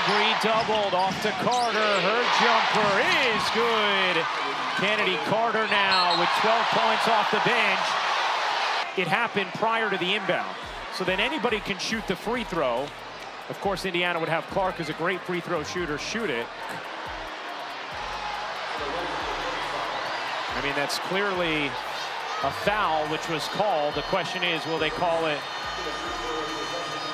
Bree doubled off to Carter. Her jumper is good. Chennedy Carter now with 12 points off the bench. It happened prior to the inbound. So then anybody can shoot the free throw. Of course, Indiana would have Clark as a great free throw shooter shoot it. I mean, that's clearly a foul, which was called. The question is, will they call it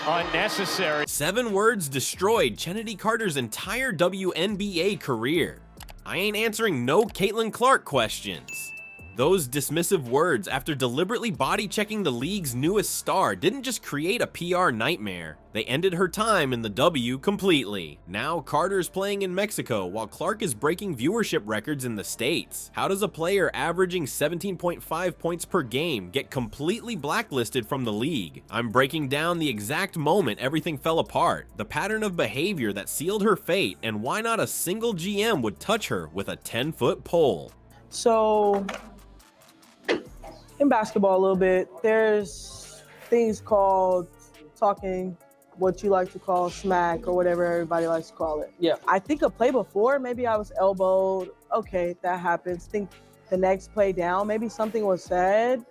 unnecessary? 7 words destroyed Chennedy Carter's entire WNBA career. I ain't answering no Caitlin Clark questions. Those dismissive words after deliberately body-checking the league's newest star didn't just create a PR nightmare, they ended her time in the W completely. Now Carter's playing in Mexico while Clark is breaking viewership records in the States. How does a player averaging 17.5 points per game get completely blacklisted from the league? I'm breaking down the exact moment everything fell apart, the pattern of behavior that sealed her fate, and why not a single GM would touch her with a 10-foot pole. So, in basketball a little bit, there's things called talking what you like to call smack or whatever everybody likes to call it. Yeah. I think a play before, maybe I was elbowed. Okay, that happens. Think the next play down, maybe something was said,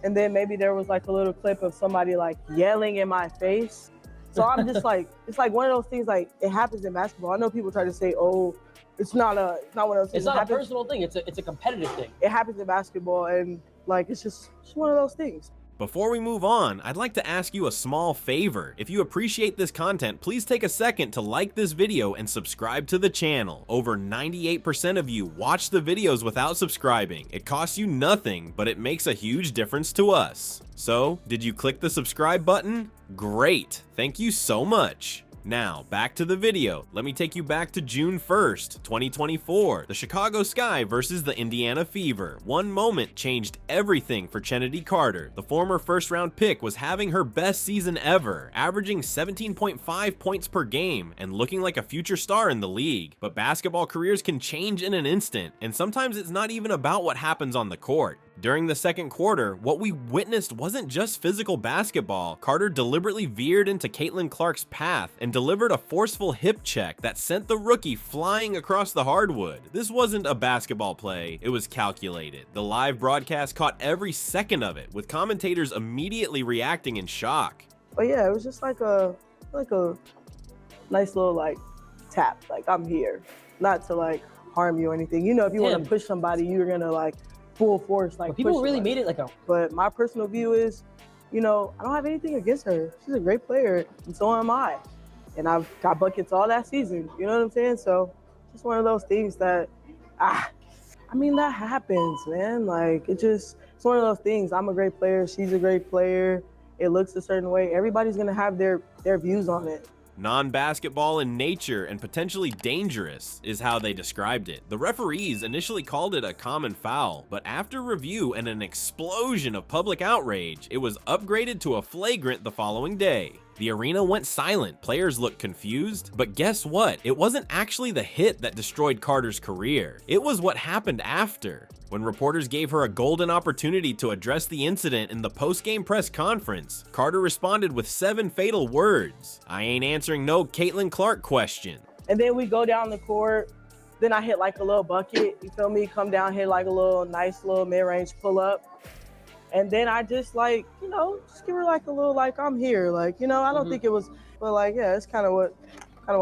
and then maybe there was like a little clip of somebody like yelling in my face. So I'm just like, it's like one of those things, like it happens in basketball. I know people try to say, oh, it's not one of those things. It's not a personal thing, it's a competitive thing. It happens in basketball, and like it's just one of those things. Before we move on, I'd like to ask you a small favor. If you appreciate this content, please take a second to like this video and subscribe to the channel. Over 98% of you watch the videos without subscribing. It costs you nothing, but it makes a huge difference to us. So, did you click the subscribe button? Great, thank you so much. Now, back to the video. Let me take you back to June 1st, 2024. The Chicago Sky versus the Indiana Fever. One moment changed everything for Chennedy Carter. The former first-round pick was having her best season ever, averaging 17.5 points per game and looking like a future star in the league. But basketball careers can change in an instant, and sometimes it's not even about what happens on the court. During the second quarter, what we witnessed wasn't just physical basketball. Carter deliberately veered into Caitlin Clark's path and delivered a forceful hip check that sent the rookie flying across the hardwood. This wasn't a basketball play, it was calculated. The live broadcast caught every second of it, with commentators immediately reacting in shock. But yeah, it was just like a nice little like tap, like I'm here, not to like harm you or anything. You know, if you want to push somebody, you're gonna like full force, like people push really somebody. made it like a. But my personal view is, you know, I don't have anything against her. She's a great player, and so am I. And I've got buckets all that season. You know what I'm saying? So just one of those things that, I mean, that happens, man. Like it's one of those things. I'm a great player. She's a great player. It looks a certain way. Everybody's gonna have their views on it. Non-basketball in nature and potentially dangerous is how they described it. The referees initially called it a common foul, but after review and an explosion of public outrage, it was upgraded to a flagrant the following day. The arena went silent, players looked confused, but guess what? It wasn't actually the hit that destroyed Carter's career. It was what happened after. When reporters gave her a golden opportunity to address the incident in the post-game press conference, Carter responded with 7 fatal words. I ain't answering no Caitlin Clark question. And then we go down the court, then I hit like a little bucket, you feel me? Come down, hit like a little nice little mid-range pull-up. And then I just like, you know, just give her like a little like I'm here. Like, you know, I don't think it was, but like, yeah, it's kind of what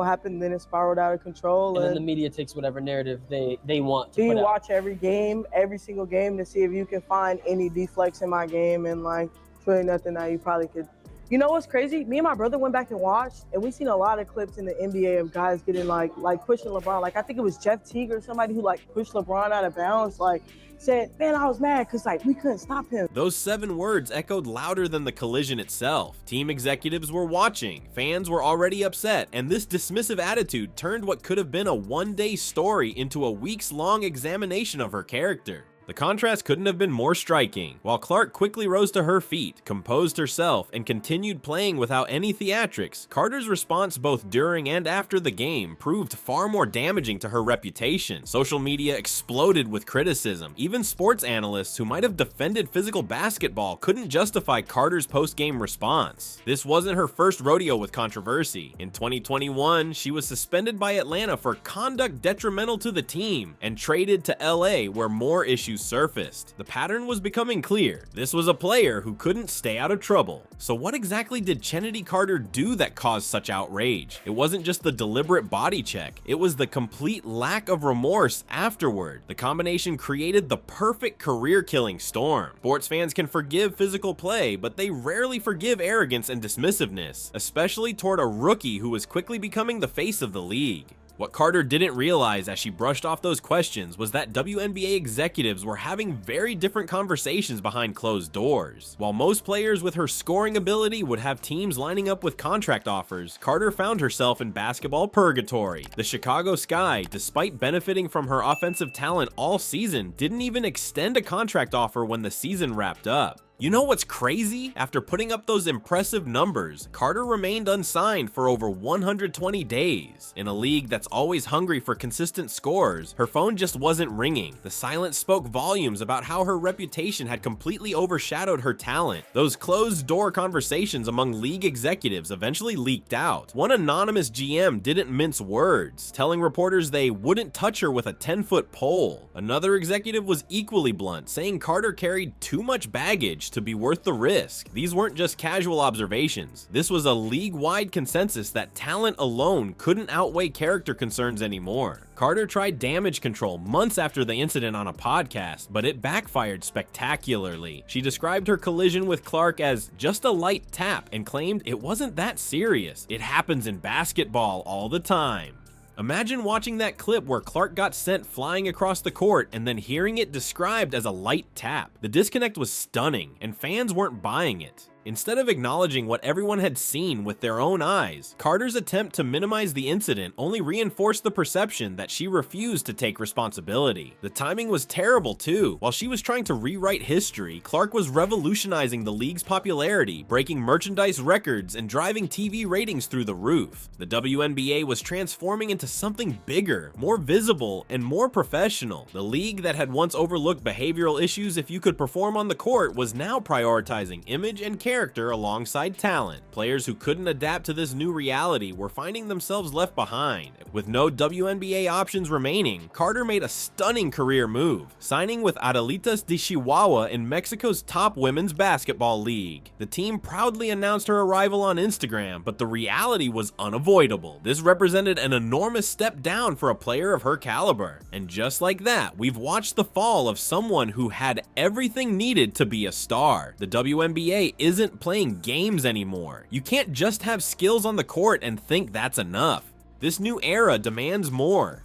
happened. Then it spiraled out of control. And then the media takes whatever narrative they want to you put out. watch every game, every single game, to see if you can find any deflects in my game, and like it's really nothing that you probably could. You know what's crazy? Me and my brother went back and watched, and we seen a lot of clips in the NBA of guys getting like pushing LeBron. Like I think it was Jeff Teague or somebody who like pushed LeBron out of bounds. Like said, man, I was mad because like we couldn't stop him. Those 7 words echoed louder than the collision itself. Team executives were watching, fans were already upset, and this dismissive attitude turned what could have been a one-day story into a weeks-long examination of her character. The contrast couldn't have been more striking. While Clark quickly rose to her feet, composed herself, and continued playing without any theatrics, Carter's response both during and after the game proved far more damaging to her reputation. Social media exploded with criticism. Even sports analysts who might have defended physical basketball couldn't justify Carter's post-game response. This wasn't her first rodeo with controversy. In 2021, she was suspended by Atlanta for conduct detrimental to the team and traded to LA, where more issues surfaced. The pattern was becoming clear. This was a player who couldn't stay out of trouble. So what exactly did Chennedy Carter do that caused such outrage? It wasn't just the deliberate body check, it was the complete lack of remorse afterward. The combination created the perfect career-killing storm. Sports fans can forgive physical play, but they rarely forgive arrogance and dismissiveness, especially toward a rookie who was quickly becoming the face of the league. What Carter didn't realize as she brushed off those questions was that WNBA executives were having very different conversations behind closed doors. While most players with her scoring ability would have teams lining up with contract offers, Carter found herself in basketball purgatory. The Chicago Sky, despite benefiting from her offensive talent all season, didn't even extend a contract offer when the season wrapped up. You know what's crazy? After putting up those impressive numbers, Carter remained unsigned for over 120 days. In a league that's always hungry for consistent scores, her phone just wasn't ringing. The silence spoke volumes about how her reputation had completely overshadowed her talent. Those closed-door conversations among league executives eventually leaked out. One anonymous GM didn't mince words, telling reporters they wouldn't touch her with a 10-foot pole. Another executive was equally blunt, saying Carter carried too much baggage to be worth the risk. These weren't just casual observations. This was a league-wide consensus that talent alone couldn't outweigh character concerns anymore. Carter tried damage control months after the incident on a podcast, but it backfired spectacularly. She described her collision with Clark as just a light tap and claimed it wasn't that serious. It happens in basketball all the time. Imagine watching that clip where Clark got sent flying across the court and then hearing it described as a light tap. The disconnect was stunning, and fans weren't buying it. Instead of acknowledging what everyone had seen with their own eyes, Carter's attempt to minimize the incident only reinforced the perception that she refused to take responsibility. The timing was terrible too. While she was trying to rewrite history, Clark was revolutionizing the league's popularity, breaking merchandise records and driving TV ratings through the roof. The WNBA was transforming into something bigger, more visible, and more professional. The league that had once overlooked behavioral issues if you could perform on the court was now prioritizing image and character alongside talent. Players who couldn't adapt to this new reality were finding themselves left behind. With no WNBA options remaining, Carter made a stunning career move, signing with Adelitas de Chihuahua in Mexico's top women's basketball league. The team proudly announced her arrival on Instagram, but the reality was unavoidable. This represented an enormous step down for a player of her caliber. And just like that, we've watched the fall of someone who had everything needed to be a star. The WNBA isn't playing games anymore. You can't just have skills on the court and think that's enough. This new era demands more.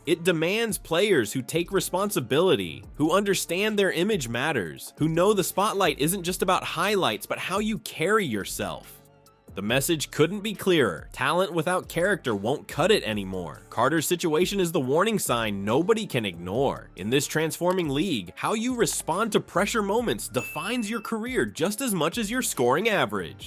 It demands players who take responsibility, who understand their image matters, who know the spotlight isn't just about highlights, but how you carry yourself. The message couldn't be clearer. Talent without character won't cut it anymore. Carter's situation is the warning sign nobody can ignore. In this transforming league, how you respond to pressure moments defines your career just as much as your scoring average.